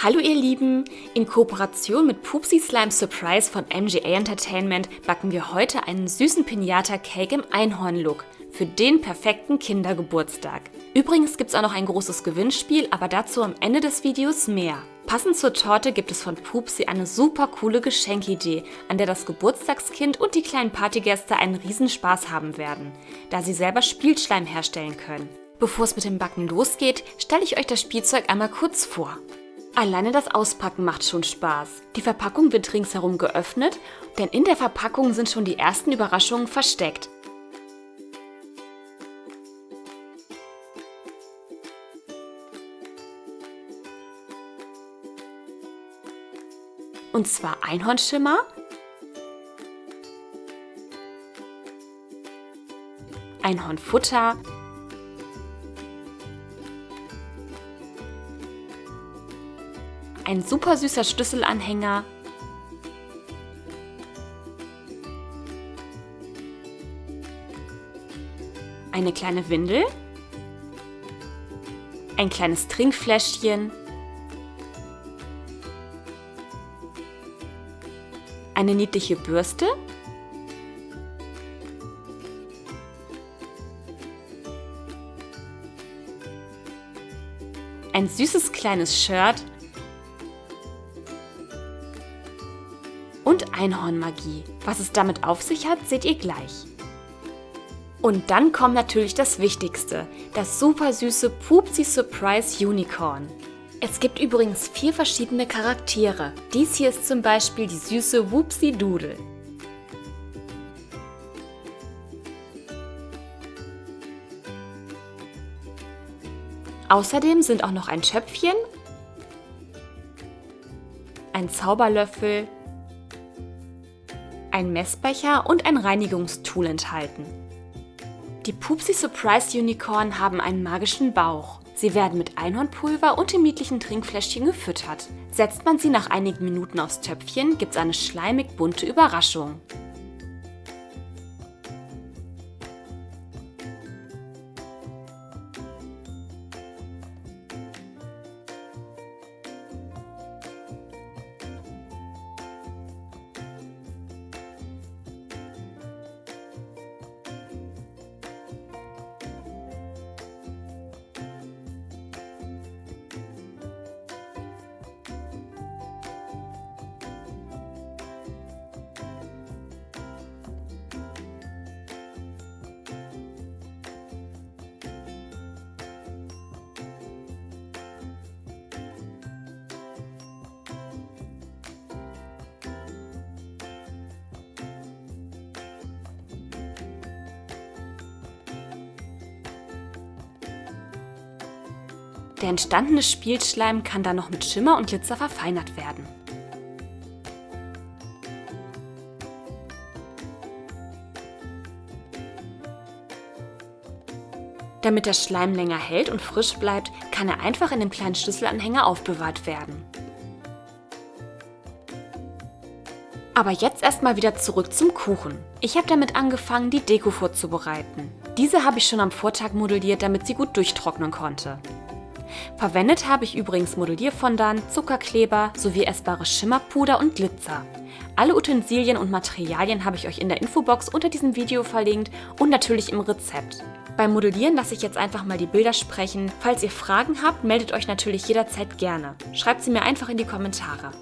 Hallo ihr Lieben! In Kooperation mit Pupsi Slime Surprise von MGA Entertainment backen wir heute einen süßen Pinata-Cake im Einhorn-Look für den perfekten Kindergeburtstag. Übrigens gibt es auch noch ein großes Gewinnspiel, aber dazu am Ende des Videos mehr. Passend zur Torte gibt es von Pupsi eine super coole Geschenkidee, an der das Geburtstagskind und die kleinen Partygäste einen Riesenspaß haben werden, da sie selber Spielschleim herstellen können. Bevor es mit dem Backen losgeht, stelle ich euch das Spielzeug einmal kurz vor. Alleine das Auspacken macht schon Spaß. Die Verpackung wird ringsherum geöffnet, denn in der Verpackung sind schon die ersten Überraschungen versteckt. Und zwar Einhornschimmer, Einhornfutter, ein super süßer Schlüsselanhänger, eine kleine Windel, ein kleines Trinkfläschchen, eine niedliche Bürste, ein süßes kleines Shirt und Einhornmagie. Was es damit auf sich hat, seht ihr gleich. Und dann kommt natürlich das Wichtigste, das super süße Pupsi Surprise Unicorn. Es gibt übrigens 4 verschiedene Charaktere. Dies hier ist zum Beispiel die süße Whoopsie Doodle. Außerdem sind auch noch ein Töpfchen, ein Zauberlöffel, ein Messbecher und ein Reinigungstool enthalten. Die Pupsi Surprise Unicorn haben einen magischen Bauch. Sie werden mit Einhornpulver und dem niedlichen Trinkfläschchen gefüttert. Setzt man sie nach einigen Minuten aufs Töpfchen, gibt es eine schleimig bunte Überraschung. Der entstandene Spielschleim kann dann noch mit Schimmer und Glitzer verfeinert werden. Damit der Schleim länger hält und frisch bleibt, kann er einfach in dem kleinen Schlüsselanhänger aufbewahrt werden. Aber jetzt erstmal wieder zurück zum Kuchen. Ich habe damit angefangen, die Deko vorzubereiten. Diese habe ich schon am Vortag modelliert, damit sie gut durchtrocknen konnte. Verwendet habe ich übrigens Modellierfondant, Zuckerkleber sowie essbares Schimmerpuder und Glitzer. Alle Utensilien und Materialien habe ich euch in der Infobox unter diesem Video verlinkt und natürlich im Rezept. Beim Modellieren lasse ich jetzt einfach mal die Bilder sprechen. Falls ihr Fragen habt, meldet euch natürlich jederzeit gerne. Schreibt sie mir einfach in die Kommentare.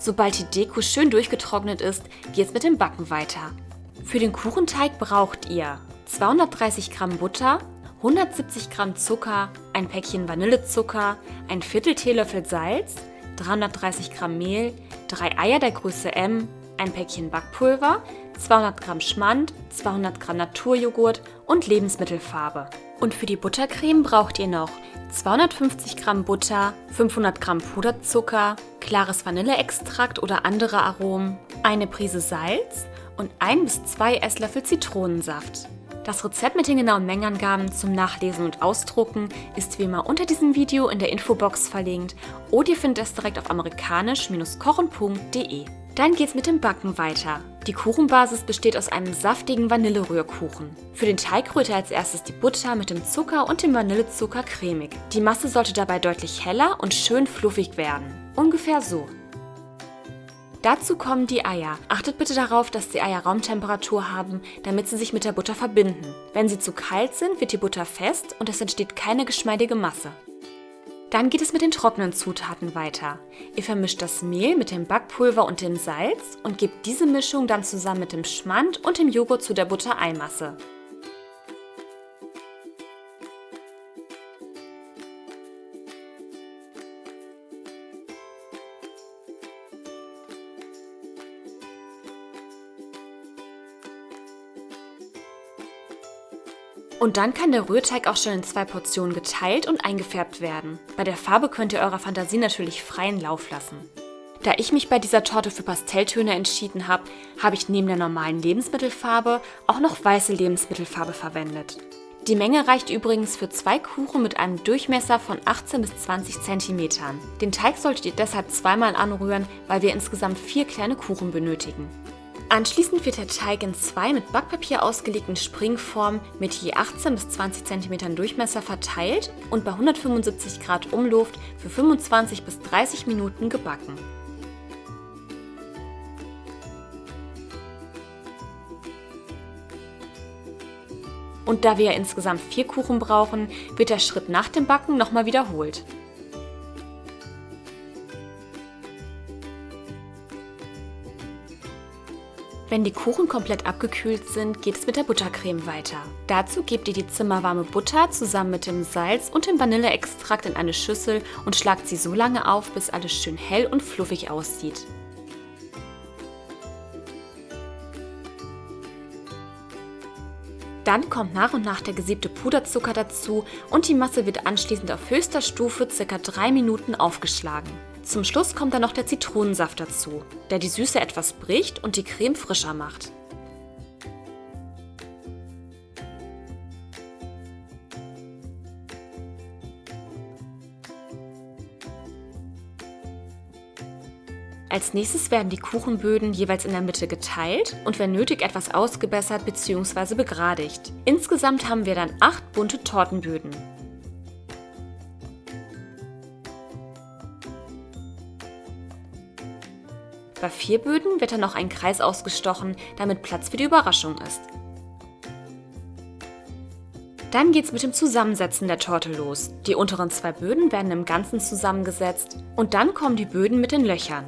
Sobald die Deko schön durchgetrocknet ist, geht es mit dem Backen weiter. Für den Kuchenteig braucht ihr 230 Gramm Butter, 170 Gramm Zucker, ein Päckchen Vanillezucker, ein Viertel Teelöffel Salz, 330 Gramm Mehl, 3 Eier der Größe M, ein Päckchen Backpulver, 200 Gramm Schmand, 200 Gramm Naturjoghurt und Lebensmittelfarbe. Und für die Buttercreme braucht ihr noch 250 Gramm Butter, 500 Gramm Puderzucker, klares Vanilleextrakt oder andere Aromen, eine Prise Salz und 1 bis 2 Esslöffel Zitronensaft. Das Rezept mit den genauen Mengenangaben zum Nachlesen und Ausdrucken ist wie immer unter diesem Video in der Infobox verlinkt oder ihr findet es direkt auf amerikanisch-kochen.de. Dann geht's mit dem Backen weiter. Die Kuchenbasis besteht aus einem saftigen Vanillerührkuchen. Für den Teig rührt ihr als erstes die Butter mit dem Zucker und dem Vanillezucker cremig. Die Masse sollte dabei deutlich heller und schön fluffig werden. Ungefähr so. Dazu kommen die Eier. Achtet bitte darauf, dass die Eier Raumtemperatur haben, damit sie sich mit der Butter verbinden. Wenn sie zu kalt sind, wird die Butter fest und es entsteht keine geschmeidige Masse. Dann geht es mit den trockenen Zutaten weiter. Ihr vermischt das Mehl mit dem Backpulver und dem Salz und gebt diese Mischung dann zusammen mit dem Schmand und dem Joghurt zu der Buttereimasse. Und dann kann der Rührteig auch schon in 2 Portionen geteilt und eingefärbt werden. Bei der Farbe könnt ihr eurer Fantasie natürlich freien Lauf lassen. Da ich mich bei dieser Torte für Pastelltöne entschieden habe, habe ich neben der normalen Lebensmittelfarbe auch noch weiße Lebensmittelfarbe verwendet. Die Menge reicht übrigens für 2 Kuchen mit einem Durchmesser von 18 bis 20 cm. Den Teig solltet ihr deshalb zweimal anrühren, weil wir insgesamt 4 kleine Kuchen benötigen. Anschließend wird der Teig in 2 mit Backpapier ausgelegten Springformen mit je 18 bis 20 cm Durchmesser verteilt und bei 175 Grad Umluft für 25 bis 30 Minuten gebacken. Und da wir ja insgesamt 4 Kuchen brauchen, wird der Schritt nach dem Backen nochmal wiederholt. Wenn die Kuchen komplett abgekühlt sind, geht es mit der Buttercreme weiter. Dazu gebt ihr die zimmerwarme Butter zusammen mit dem Salz und dem Vanilleextrakt in eine Schüssel und schlagt sie so lange auf, bis alles schön hell und fluffig aussieht. Dann kommt nach und nach der gesiebte Puderzucker dazu und die Masse wird anschließend auf höchster Stufe ca. 3 Minuten aufgeschlagen. Zum Schluss kommt dann noch der Zitronensaft dazu, der die Süße etwas bricht und die Creme frischer macht. Als nächstes werden die Kuchenböden jeweils in der Mitte geteilt und wenn nötig etwas ausgebessert bzw. begradigt. Insgesamt haben wir dann 8 bunte Tortenböden. Bei 4 Böden wird dann noch ein Kreis ausgestochen, damit Platz für die Überraschung ist. Dann geht's mit dem Zusammensetzen der Torte los. Die unteren 2 Böden werden im Ganzen zusammengesetzt und dann kommen die Böden mit den Löchern.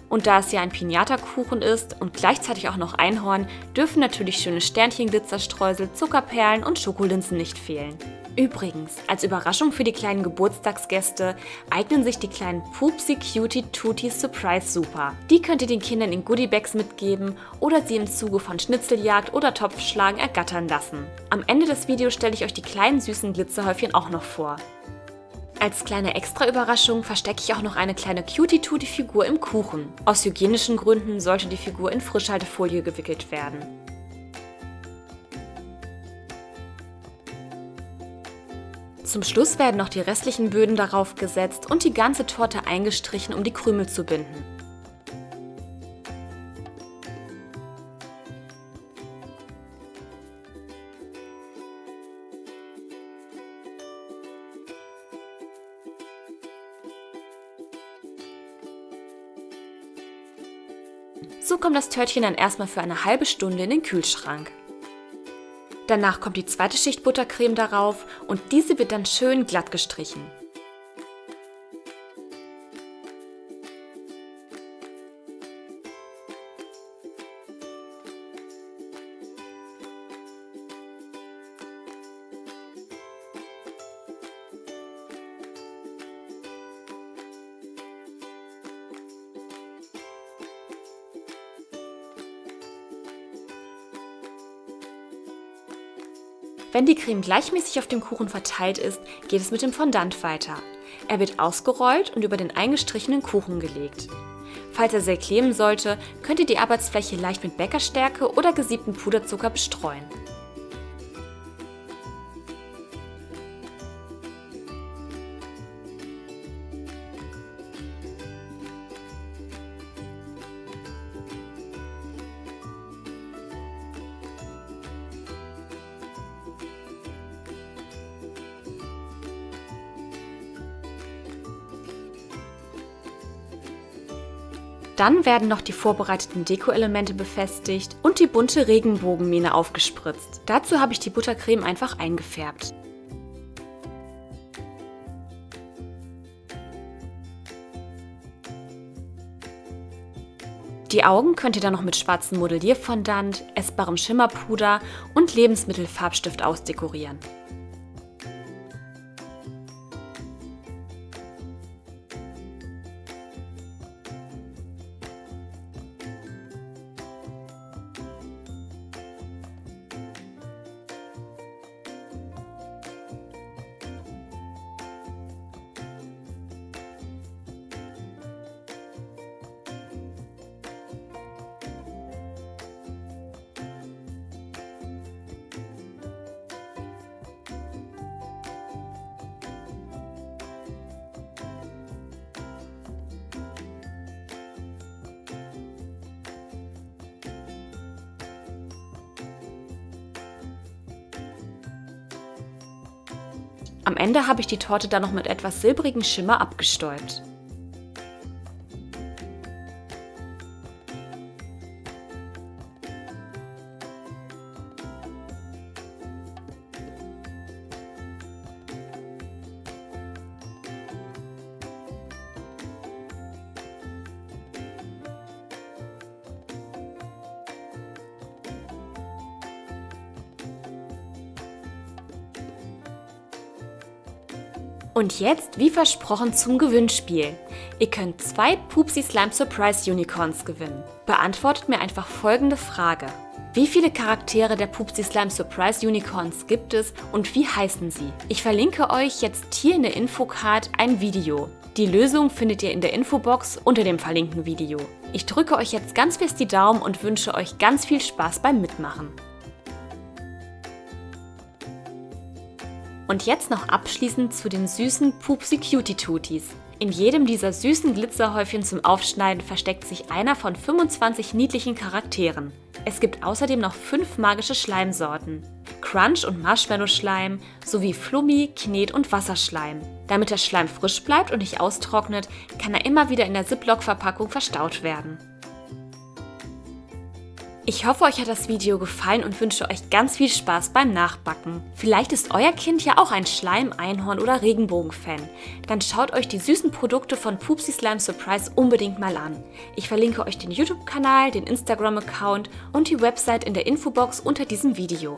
Und da es ja ein Piñata-Kuchen ist und gleichzeitig auch noch Einhorn, dürfen natürlich schöne Sternchen-Glitzerstreusel, Zuckerperlen und Schokolinsen nicht fehlen. Übrigens, als Überraschung für die kleinen Geburtstagsgäste eignen sich die kleinen Pupsi Cutie Tutti Surprise super. Die könnt ihr den Kindern in Goodiebags mitgeben oder sie im Zuge von Schnitzeljagd oder Topfschlagen ergattern lassen. Am Ende des Videos stelle ich euch die kleinen süßen Glitzerhäufchen auch noch vor. Als kleine Extra-Überraschung verstecke ich auch noch eine kleine Cutie-Tutti-Figur im Kuchen. Aus hygienischen Gründen sollte die Figur in Frischhaltefolie gewickelt werden. Zum Schluss werden noch die restlichen Böden darauf gesetzt und die ganze Torte eingestrichen, um die Krümel zu binden. So kommt das Törtchen dann erstmal für eine halbe Stunde in den Kühlschrank. Danach kommt die zweite Schicht Buttercreme darauf und diese wird dann schön glatt gestrichen. Wenn die Creme gleichmäßig auf dem Kuchen verteilt ist, geht es mit dem Fondant weiter. Er wird ausgerollt und über den eingestrichenen Kuchen gelegt. Falls er sehr kleben sollte, könnt ihr die Arbeitsfläche leicht mit Bäckerstärke oder gesiebtem Puderzucker bestreuen. Dann werden noch die vorbereiteten Deko-Elemente befestigt und die bunte Regenbogenmähne aufgespritzt. Dazu habe ich die Buttercreme einfach eingefärbt. Die Augen könnt ihr dann noch mit schwarzem Modellierfondant, essbarem Schimmerpuder und Lebensmittelfarbstift ausdekorieren. Am Ende habe ich die Torte dann noch mit etwas silbrigem Schimmer abgestäubt. Und jetzt, wie versprochen, zum Gewinnspiel. Ihr könnt 2 Pupsi Slime Surprise Unicorns gewinnen. Beantwortet mir einfach folgende Frage. Wie viele Charaktere der Pupsi Slime Surprise Unicorns gibt es und wie heißen sie? Ich verlinke euch jetzt hier in der Infocard ein Video. Die Lösung findet ihr in der Infobox unter dem verlinkten Video. Ich drücke euch jetzt ganz fest die Daumen und wünsche euch ganz viel Spaß beim Mitmachen. Und jetzt noch abschließend zu den süßen Pupsi Cutie Tutis. In jedem dieser süßen Glitzerhäufchen zum Aufschneiden versteckt sich einer von 25 niedlichen Charakteren. Es gibt außerdem noch 5 magische Schleimsorten. Crunch- und Marshmallow-Schleim sowie Flummi-, Knet- und Wasserschleim. Damit der Schleim frisch bleibt und nicht austrocknet, kann er immer wieder in der Ziploc-Verpackung verstaut werden. Ich hoffe, euch hat das Video gefallen und wünsche euch ganz viel Spaß beim Nachbacken. Vielleicht ist euer Kind ja auch ein Schleim-, Einhorn- oder Regenbogen-Fan. Dann schaut euch die süßen Produkte von Pupsi Slime Surprise unbedingt mal an. Ich verlinke euch den YouTube-Kanal, den Instagram-Account und die Website in der Infobox unter diesem Video.